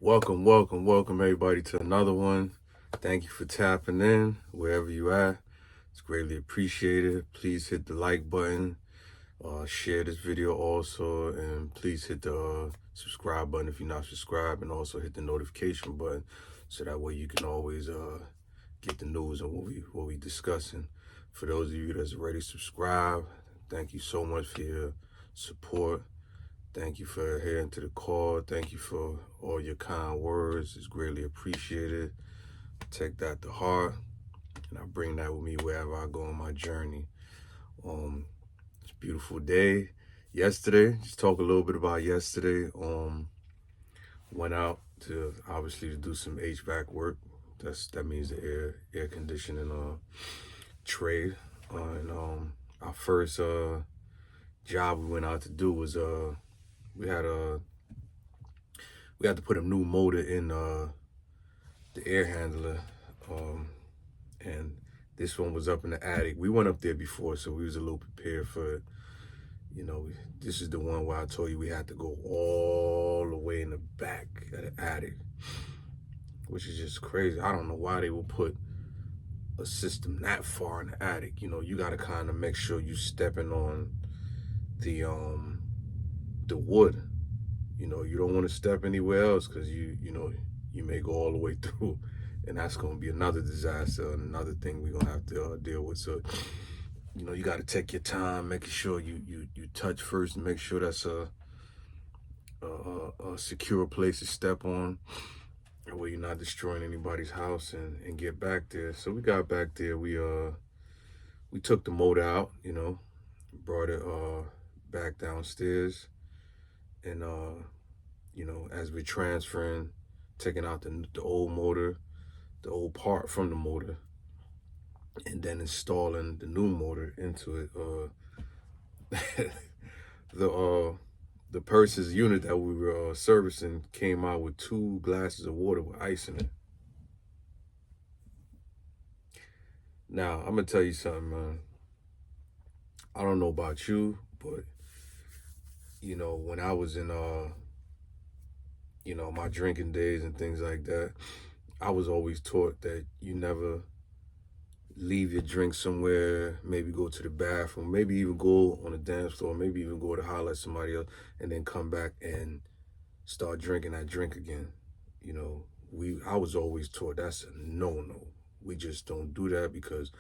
Welcome everybody to another one. Thank you for tapping in wherever you at. It's greatly appreciated. Please hit the like button, share this video also, and please hit the subscribe button if you're not subscribed, and also hit the notification button so that way you can always get the news on what we discussing. For those of you that's already subscribed, thank you so much for your support. Thank you for adhering to the call. Thank you for all your kind words. It's greatly appreciated. Take that to heart, and I bring that with me wherever I go on my journey. It's a beautiful day. Yesterday, just talk a little bit about yesterday. Went out to obviously to do some HVAC work. That means the air conditioning trade. And our first job we went out to do was we had to put a new motor in the air handler, and this one was up in the attic. We went up there before, so we was a little prepared for it. You know, this is the one where I told you we had to go all the way in the back of the attic, which is just crazy. I don't know why they would put a system that far in the attic. You know, you got to kind of make sure you stepping on the wood. You know, you don't want to step anywhere else because you may go all the way through, and that's going to be another disaster, another thing we're going to have to deal with. So, you know, you got to take your time, making sure you touch first and make sure that's a secure place to step on, where you're not destroying anybody's house, and get back there. So we got back there. We took the motor out, you know, brought it back downstairs. And, you know, as we're transferring, taking out the old motor, the old part from the motor, and then installing the new motor into it, the person's unit that we were servicing came out with 2 glasses of water with ice in it. Now, I'm going to tell you something, man. I don't know about you, but, you know, when I was in, you know, my drinking days and things like that, I was always taught that you never leave your drink somewhere, maybe go to the bathroom, maybe even go on a dance floor, maybe even go to holler at somebody else, and then come back and start drinking that drink again. You know, I was always taught that's a no-no. We just don't do that because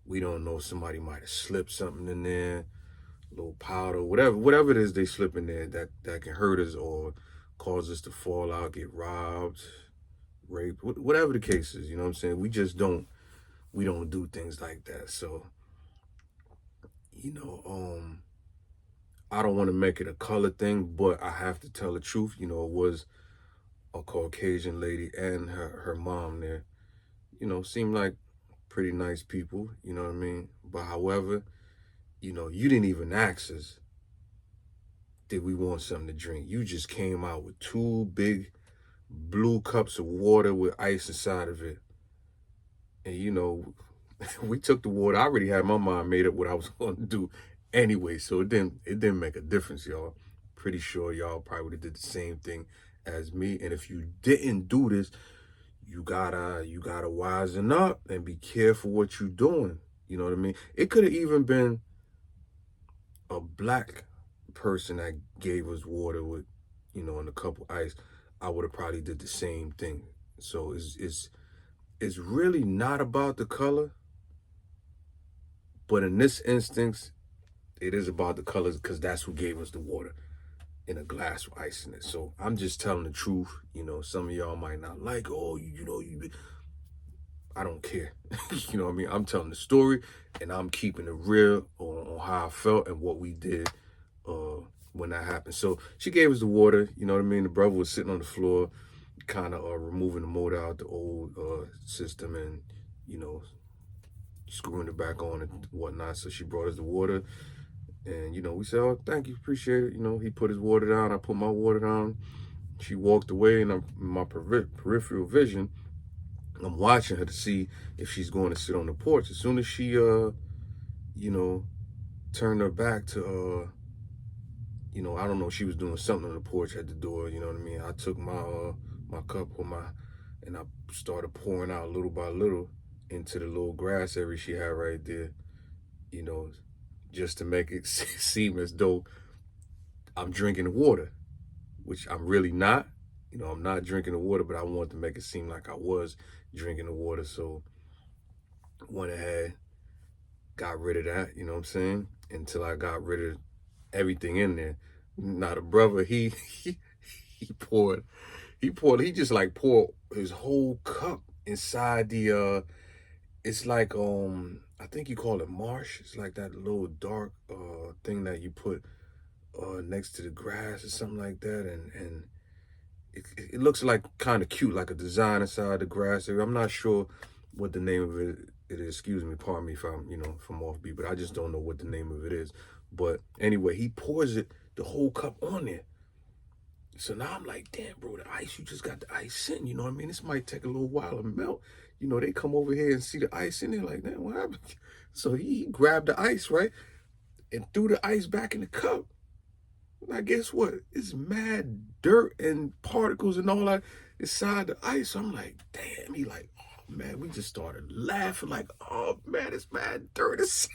we don't know, somebody might have slipped something in there, a little powder, whatever it is they slip in there that can hurt us or cause us to fall out, get robbed, raped, whatever the case is. You know what I'm saying? We don't do things like that. So, you know, I don't want to make it a color thing, but I have to tell the truth. You know, it was a Caucasian lady and her mom there. You know, seemed like pretty nice people, you know what I mean? But however, you know, you didn't even ask us, did we want something to drink? You just came out with 2 big blue cups of water with ice inside of it. And, you know, we took the water. I already had my mind made up what I was going to do anyway, so it didn't make a difference, y'all. Pretty sure y'all probably would have did the same thing as me. And if you didn't do this, you gotta wisen up and be careful what you're doing. You know what I mean? It could have even been a black person that gave us water with, you know, and a cup of ice. I would have probably did the same thing. So it's really not about the color, but in this instance, it is about the colors because that's who gave us the water in a glass with ice in it. So I'm just telling the truth. You know, some of y'all might not like, oh, I don't care. You know what I mean? I'm telling the story, and I'm keeping it real on how I felt and what we did when that happened. So she gave us the water, you know what I mean? The brother was sitting on the floor, kind of removing the motor out the old system and, you know, screwing it back on and whatnot. So she brought us the water, and, you know, we said, oh, thank you, appreciate it. You know, he put his water down, I put my water down. She walked away, and my peripheral vision, I'm watching her to see if she's going to sit on the porch. As soon as she, you know, turned her back to, you know, I don't know, she was doing something on the porch at the door, you know what I mean? I took my my cup and I started pouring out little by little into the little grass area she had right there, you know, just to make it seem as though I'm drinking water, which I'm really not. You know, I'm not drinking the water, but I wanted to make it seem like I was drinking the water. So went ahead, got rid of that, you know what I'm saying? Until I got rid of everything in there. Now the brother, he poured, he just like poured his whole cup inside the it's like I think you call it marsh. It's like that little dark thing that you put next to the grass or something like that, and it looks like kind of cute, like a design inside the grass area. I'm not sure what the name of it is. Excuse me, pardon me if I'm, if I'm off beat, but I just don't know what the name of it is. But anyway, he pours it, the whole cup on there. So now I'm like, damn, bro, the ice, you just got the ice sitting, you know what I mean? This might take a little while to melt. You know, they come over here and see the ice in there like, damn, what happened? So he grabbed the ice, right? And threw the ice back in the cup. Now, guess what? It's mad dirt and particles and all that inside the ice. So I'm like, damn. He like, oh, man, we just started laughing like, oh, man, it's mad dirt. It's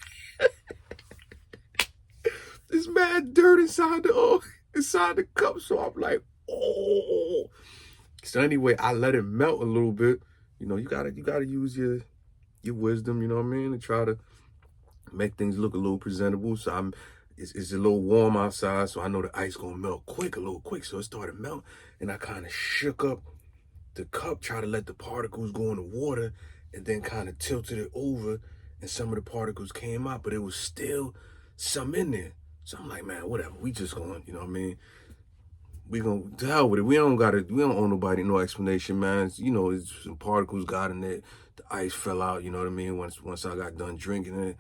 mad dirt inside the cup. So I'm like, oh. So anyway, I let it melt a little bit. You know, you gotta use your wisdom, you know what I mean, to try to make things look a little presentable. So it's a little warm outside, so I know the ice gonna melt a little quick. So it started melting, and I kind of shook up the cup, try to let the particles go in the water, and then kind of tilted it over, and some of the particles came out, but it was still some in there. So I'm like, man, whatever. We just going, you know what I mean? We gonna to hell with it. We don't owe nobody no explanation, man. It's some particles got in it. The ice fell out, you know what I mean? Once I got done drinking it.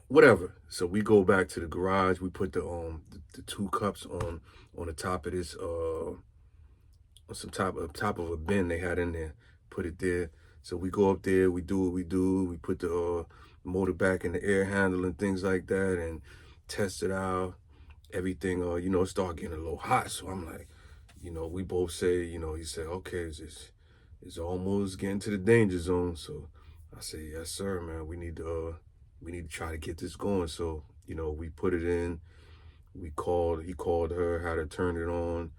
Whatever. So we go back to the garage. We put the two cups on the top of this on some top of a bin they had in there. Put it there. So we go up there. We do what we do. We put the motor back in the air handle and things like that, and test it out. Everything start getting a little hot. So I'm like, we both say, he said, okay, it's almost getting to the danger zone. So I say, yes, sir, man. We need to try to get this going. So, we put it in. He called her, had her turn on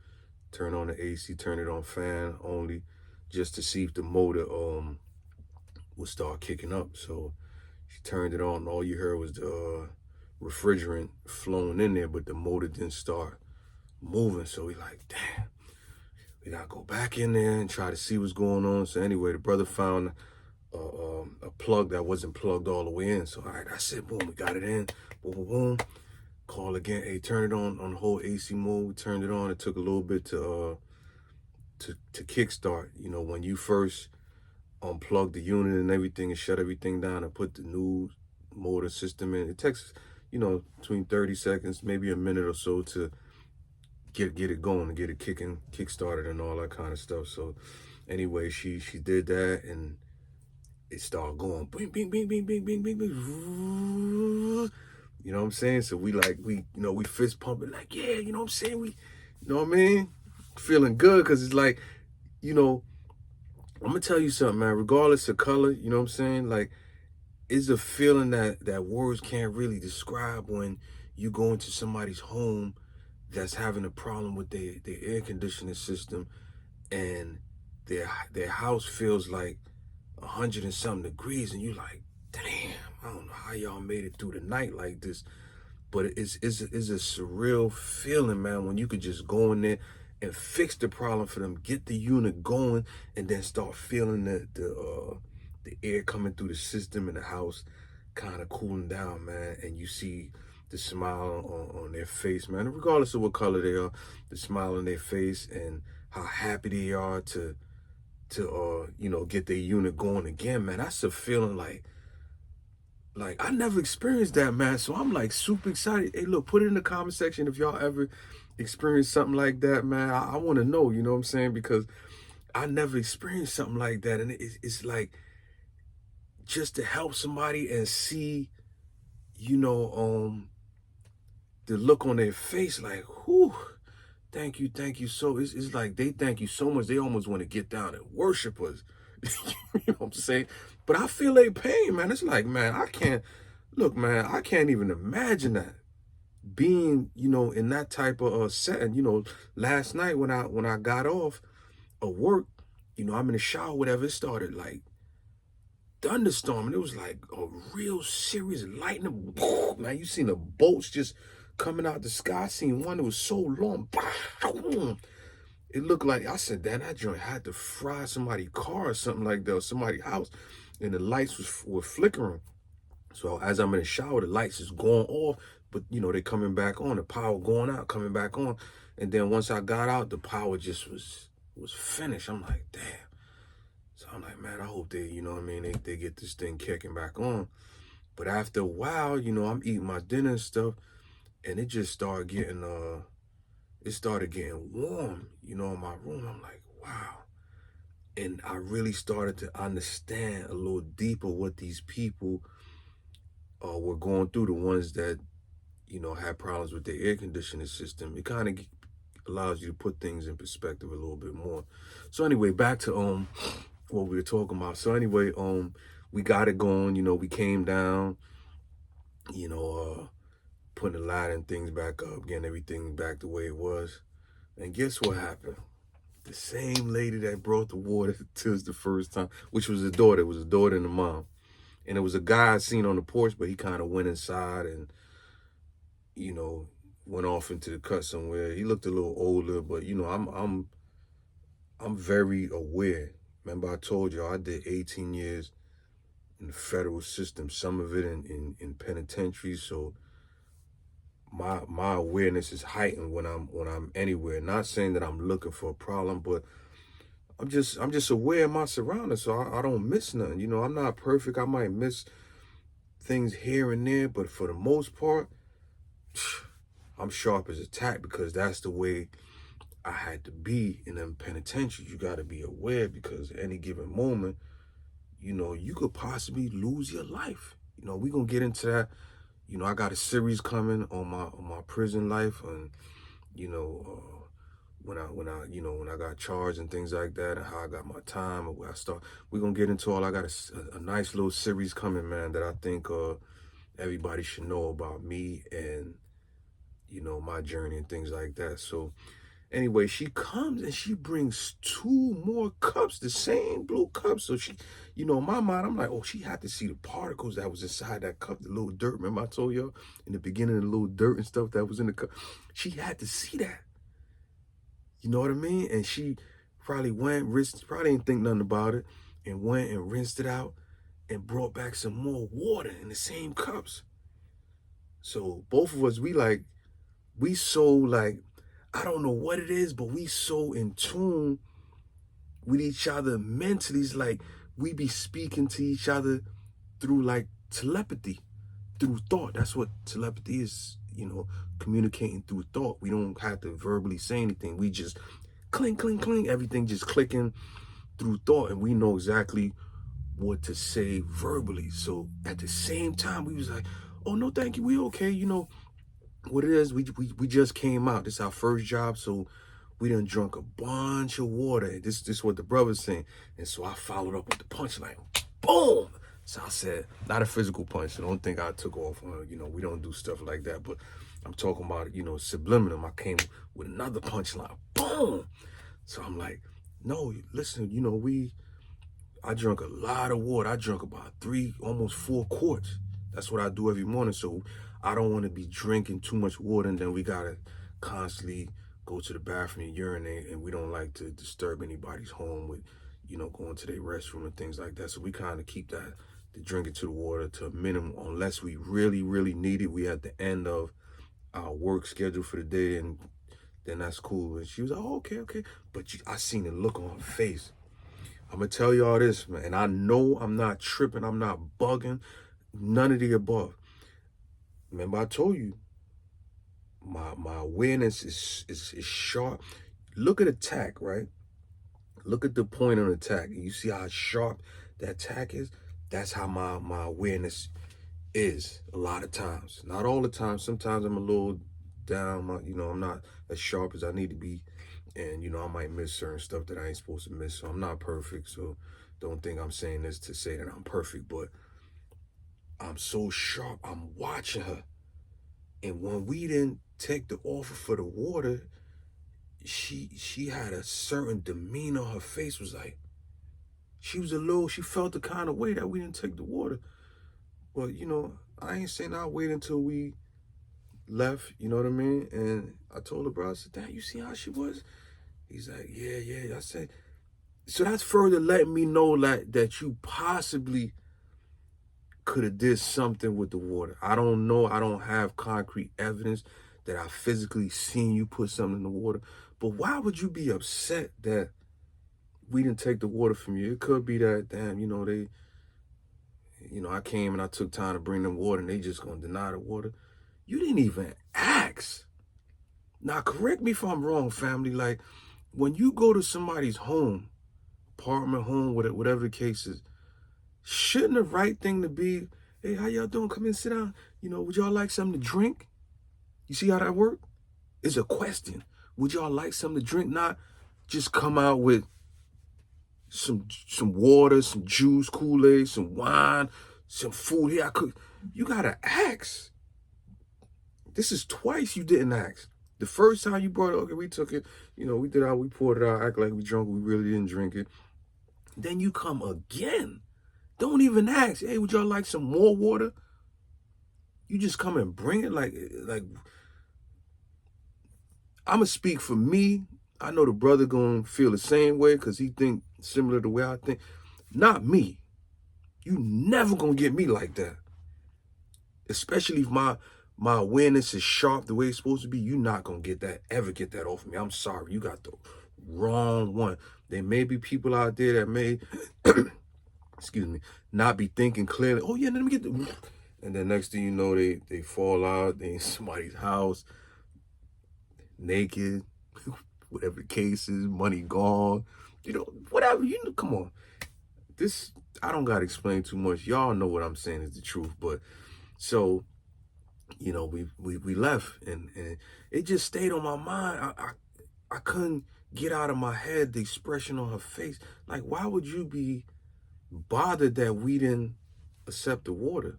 the AC, turn it on fan only, just to see if the motor would start kicking up. So she turned it on, and all you heard was the refrigerant flowing in there, but the motor didn't start moving. So we like, damn, we gotta go back in there and try to see what's going on. So anyway, the brother found a plug that wasn't plugged all the way in. So all right, that's it. Boom, we got it in. Boom, boom, boom. Call again. Hey, turn it on the whole AC mode. We turned it on. It took a little bit to kickstart. When you first unplug the unit and everything and shut everything down and put the new motor system in, it takes between 30 seconds, maybe a minute or so to get it going and get it kick started and all that kind of stuff. So anyway, she did that, and it started going bing, bing, bing, bing, bing, bing, bing, bing. You know what I'm saying? So we fist pumping like, yeah, you know what I'm saying? We, you know what I mean? Feeling good, because it's like, I'm gonna tell you something, man. Regardless of color, you know what I'm saying? Like, it's a feeling that words can't really describe when you go into somebody's home that's having a problem with their air conditioning system, and their house feels like 100 and something degrees, and you like, damn, I don't know how y'all made it through the night like this. But it's a surreal feeling, man, when you could just go in there and fix the problem for them, get the unit going, and then start feeling the air coming through the system in the house kind of cooling down, man. And you see the smile on their face, man. Regardless of what color they are, the smile on their face and how happy they are to get their unit going again, man. That's a feeling like I never experienced that, man. So I'm like super excited. Hey, look, put it in the comment section if y'all ever experienced something like that, man. I want to know, you know what I'm saying? Because I never experienced something like that. And it's like, just to help somebody and see, the look on their face, like, whew, thank you, so it's like they thank you so much they almost want to get down and worship us. You know what I'm saying? But I feel their pain, man. It's like, man, I can't look, man, I can't even imagine that being, in that type of setting. Last night when I got off of work, I'm in the shower, whatever, it started like thunderstorm, and it was like a real serious lightning. Man, you seen the bolts just coming out the sky. I seen one that was so long. It looked like, I said, damn, that joint had to fry somebody's car or something like that, or somebody's house, and the lights were flickering. So as I'm in the shower, the lights is going off, but they coming back on, the power going out, coming back on. And then once I got out, the power just was finished. I'm like, damn. So I'm like, man, I hope they, they get this thing kicking back on. But after a while, I'm eating my dinner and stuff, and it just started getting warm, in my room. I'm like, wow. And I really started to understand a little deeper what these people were going through, the ones that, had problems with their air conditioning system. It kind of allows you to put things in perspective a little bit more. So anyway, back to what we were talking about. So anyway, we got it going, we came down, putting the light and things back up, getting everything back the way it was. And guess what happened? The same lady that brought the water to us the first time, which was the daughter, it was the daughter and the mom. And it was a guy I seen on the porch, but he kind of went inside and, went off into the cut somewhere. He looked a little older, but I'm very aware. Remember I told you I did 18 years in the federal system, some of it in penitentiary. So my awareness is heightened when I'm anywhere. Not saying that I'm looking for a problem, but I'm just aware of my surroundings, so I don't miss nothing. I'm not perfect. I might miss things here and there, but for the most part, I'm sharp as a tack, because that's the way I had to be in them penitentiaries. You got to be aware, because at any given moment, you could possibly lose your life. We're going to get into that. I got a series coming on my prison life, and, when I got charged and things like that, and how I got my time and where I start. We're going to get into all. I got a nice little series coming, man, that I think everybody should know about me and, my journey and things like that. So anyway, she comes and she brings 2 more cups, the same blue cups. So she, in my mind, I'm like, oh, she had to see the particles that was inside that cup, the little dirt. Remember I told y'all in the beginning, the little dirt and stuff that was in the cup. She had to see that. You know what I mean? And she probably probably didn't think nothing about it, and went and rinsed it out and brought back some more water in the same cups. So both of us, we so like, I don't know what it is, but we so in tune with each other mentally. It's like we be speaking to each other through like telepathy, through thought. That's what telepathy is, communicating through thought. We don't have to verbally say anything. We just clink, clink, clink, everything just clicking through thought, and we know exactly what to say verbally. So at the same time, we was like, oh, no, thank you, we okay. What it is, we just came out. This is our first job, so we done drunk a bunch of water. This is what the brother's saying. And so I followed up with the punchline. Boom! So I said, not a physical punch, so don't think I took off. We don't do stuff like that. But I'm talking about, subliminal. I came with another punchline. Boom! So I'm like, no, listen, I drank a lot of water. I drank about 3, almost 4 quarts. That's what I do every morning. So I don't want to be drinking too much water, and then we got to constantly go to the bathroom and urinate, and we don't like to disturb anybody's home with, going to their restroom and things like that. So we kind of keep the drinking to the water to a minimum, unless we really, really need it. We at the end of our work schedule for the day, and then that's cool. And she was like, oh, okay. But I seen the look on her face. I'm going to tell y'all this, man, and I know I'm not tripping. I'm not bugging. None of the above. Remember I told you, my awareness is sharp. Look at the tack, right? Look at the point on the tack. You see how sharp that tack is? That's how my awareness is a lot of times. Not all the time. Sometimes I'm a little down. I'm not as sharp as I need to be. And, I might miss certain stuff that I ain't supposed to miss. So I'm not perfect. So don't think I'm saying this to say that I'm perfect. But I'm so sharp. I'm watching her. And when we didn't take the offer for the water, she had a certain demeanor. Her face was like, she felt the kind of way that we didn't take the water. But, I ain't saying I'll wait until we left, you know what I mean? And I told her, bro, I said, Dad, you see how she was? He's like, yeah. I said, so that's further letting me know that you possibly could have did something with the water. I don't know. I don't have concrete evidence that I physically seen you put something in the water. But why would you be upset that we didn't take the water from you? It could be that, damn, I came and I took time to bring them water and they just gonna deny the water. You didn't even ask. Now, correct me if I'm wrong, family. Like, when you go to somebody's home, apartment, home, whatever the case is, shouldn't the right thing to be, hey, how y'all doing? Come in, sit down. Would y'all like something to drink? You see how that works? It's a question. Would y'all like something to drink? Not just come out with some water, some juice, Kool-Aid, some wine, some food. Here, I cook. You gotta ask. This is twice you didn't ask. The first time you brought it, okay, we took it, we poured it out, act like we drunk, we really didn't drink it. Then you come again. Don't even ask, hey, would y'all like some more water? You just come and bring it like I'ma speak for me. I know the brother gonna feel the same way because he think similar to the way I think. Not me. You never gonna get me like that. Especially if my awareness is sharp the way it's supposed to be, you're not gonna ever get that off of me. I'm sorry, you got the wrong one. There may be people out there that may, excuse me, not be thinking clearly. Oh yeah, let me get the, and then next thing you know, they fall out, they in somebody's house, naked, whatever the case is, money gone, whatever, come on. This, I don't gotta explain too much. Y'all know what I'm saying is the truth, but so, we left and it just stayed on my mind. I couldn't get out of my head the expression on her face. Like, why would you be bothered that we didn't accept the water?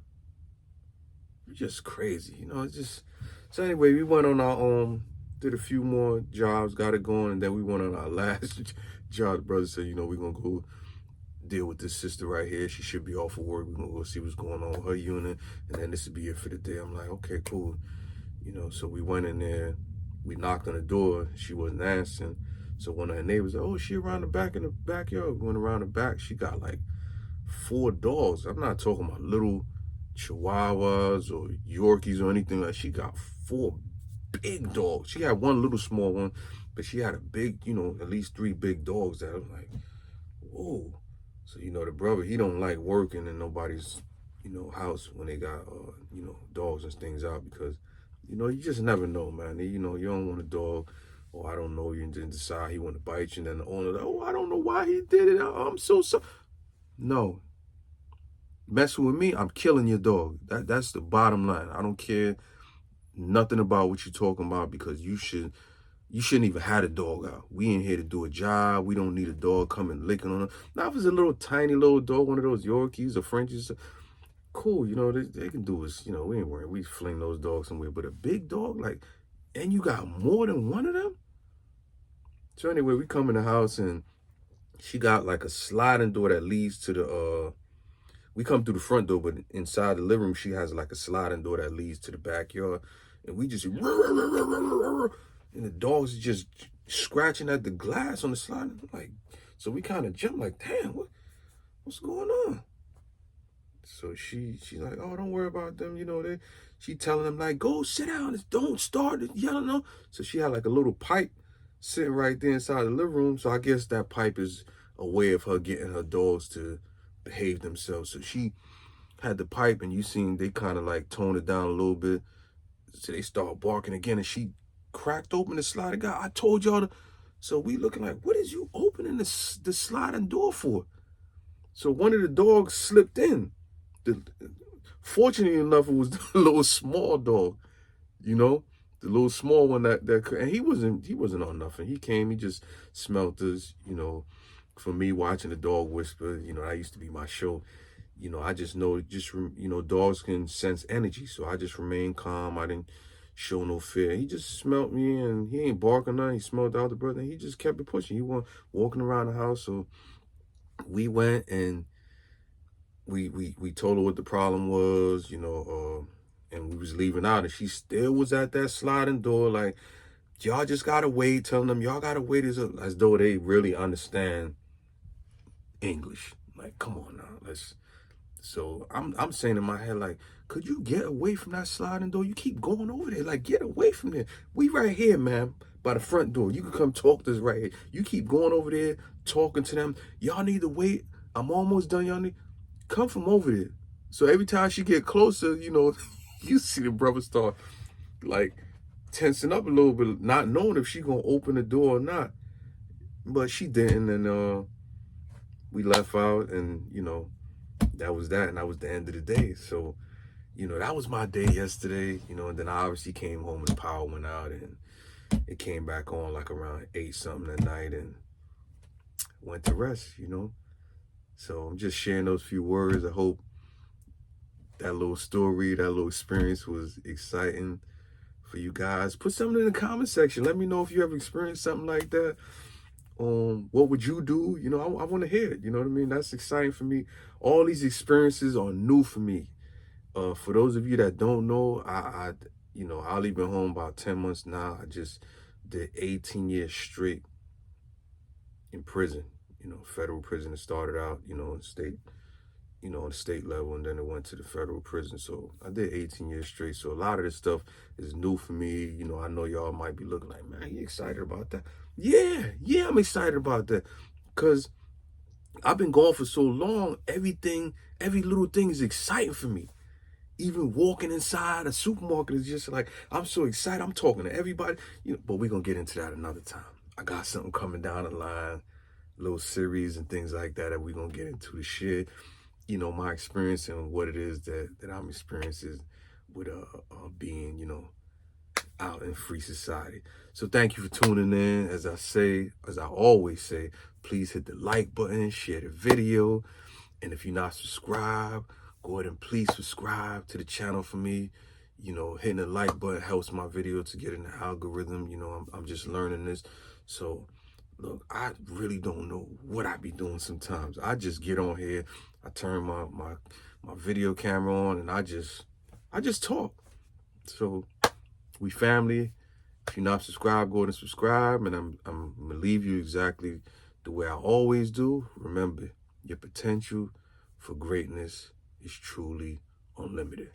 You're just crazy, it's just. So anyway, we went on our own, did a few more jobs, got it going, and then we went on our last job. The brother said, we're gonna go deal with this sister right here. She should be off of work. We're gonna go see what's going on with her unit, and then this will be it for the day. I'm like, okay, cool. So we went in there, we knocked on the door, she wasn't answering. So one of her neighbors said, oh, she around the back in the backyard. We went around the back, she got like 4 dogs. I'm not talking about little Chihuahuas or Yorkies or anything like that. She got 4 big dogs. She had one little small one, but she had a big, at least 3 big dogs that I'm like, whoa. So, the brother, he don't like working in nobody's, house when they got, dogs and things out because, you just never know, man. You don't want a dog, or I don't know, you didn't decide he want to bite you, and then the owner, oh, I don't know why he did it. I'm so sorry. No. Messing with me, I'm killing your dog. That's the bottom line. I don't care nothing about what you're talking about because you shouldn't even have a dog out. We ain't here to do a job. We don't need a dog coming licking on us. Now, if it's a little tiny little dog, one of those Yorkies or Frenchies, cool, they can do us, we ain't worried. We fling those dogs somewhere. But a big dog, and you got more than one of them? So anyway, we come in the house and she got like a sliding door that leads to the, we come through the front door, but inside the living room, she has like a sliding door that leads to the backyard. And we just, and the dogs are just scratching at the glass on the sliding. Like, so we kind of jump like, damn, what's going on? So she's like, oh, don't worry about them. She telling them like, go sit down. Don't start yelling. No. So she had like a little pipe sitting right there inside the living room. So I guess that pipe is a way of her getting her dogs to behave themselves. So she had the pipe and you seen they kind of like toned it down a little bit. So they start barking again and she cracked open the sliding door. I told y'all to. So we looking like, what is you opening the sliding door for? So one of the dogs slipped in. Fortunately enough, it was the little small dog, the the little small one and he wasn't on nothing. He came, he just smelt us, you know. For me, watching the dog whisper, you know, that used to be my show. You know, I just know, you know, dogs can sense energy. So I just remained calm. I didn't show no fear. He just smelt me, and he ain't barking nothing. He smelled out the brother, and he just kept it pushing. He went walking around the house. So we went and we told her what the problem was, you know, and we was leaving out, and she still was at that sliding door like, y'all just gotta wait, telling them y'all gotta wait, as though they really understand English. Like, come on now, let's. So I'm saying in my head, like, could you get away from that sliding door? You keep going over there, like, get away from there. We right here, man, by the front door. You can come talk to us right here. You keep going over there, talking to them. Y'all need to wait. I'm almost done. Y'all need come from over there. So every time she get closer, you know, you see the brother start like tensing up a little bit, not knowing if she gonna open the door or not. But she didn't, and we left out, and you know, that was that, and that was the end of the day. So, you know, that was my day yesterday, you know, and then I obviously came home and the power went out, and it came back on like around 8 something at night, and went to rest, you know. So I'm just sharing those few words. I hope that little story, that little experience was exciting for you guys. Put something in the comment section. Let me know if you ever experienced something like that. What would you do? You know, I want to hear it. You know what I mean? That's exciting for me. All these experiences are new for me. For those of you that don't know, you know, I've been home about 10 months now. I just did 18 years straight in prison. You know, federal prison. It started out, you know, in state, you know, on the state level, and then it went to the federal prison. So I did 18 years straight. So a lot of this stuff is new for me. You know, I know y'all might be looking like, man, you excited about that? Yeah, I'm excited about that. Because I've been gone for so long, every little thing is exciting for me. Even walking inside a supermarket is just like, I'm so excited. I'm talking to everybody. You know, but we're going to get into that another time. I got something coming down the line, little series and things like that we're going to get into the shit. You know, my experience and what it is that I'm experiencing with being, you know, out in free society. So thank you for tuning in. As I always say, please hit the like button, share the video. And if you're not subscribed, go ahead and please subscribe to the channel for me. You know, hitting the like button helps my video to get in the algorithm. You know, I'm just learning this. So look, I really don't know what I be doing sometimes. I just get on here, I turn my video camera on, and I just talk. So we family. If you're not subscribed, go ahead and subscribe, and I'm gonna leave you exactly the way I always do. Remember, your potential for greatness is truly unlimited.